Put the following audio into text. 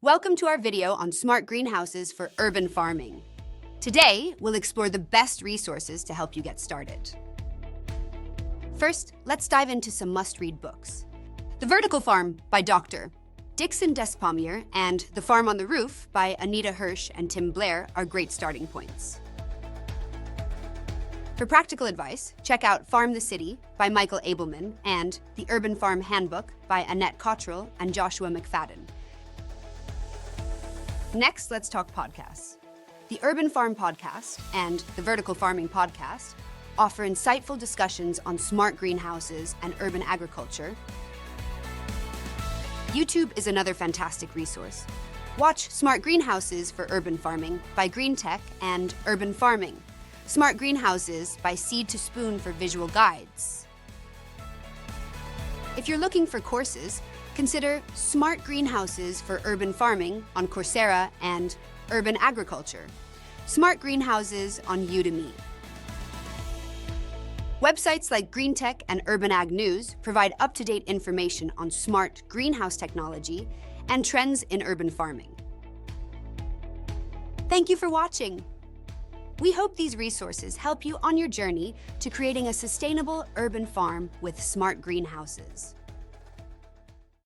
Welcome to our video on smart greenhouses for urban farming. Today, we'll explore the best resources to help you get started. First, let's dive into some must-read books. The Vertical Farm by Dr. Dixon Despommier and The Farm on the Roof by Anita Hirsch and Tim Blair are great starting points. For practical advice, check out Farm the City by Michael Abelman and The Urban Farm Handbook by Annette Cottrell and Joshua McFadden. Next, let's talk podcasts. The Urban Farm Podcast and the Vertical Farming Podcast offer insightful discussions on smart greenhouses and urban agriculture. YouTube is another fantastic resource. Watch Smart Greenhouses for Urban Farming by Green Tech and Urban Farming. Smart Greenhouses by Seed to Spoon for visual guides. If you're looking for courses, consider Smart Greenhouses for Urban Farming on Coursera and Urban Agriculture. Smart Greenhouses on Udemy. Websites like Green Tech and Urban Ag News provide up-to-date information on smart greenhouse technology and trends in urban farming. Thank you for watching. We hope these resources help you on your journey to creating a sustainable urban farm with smart greenhouses.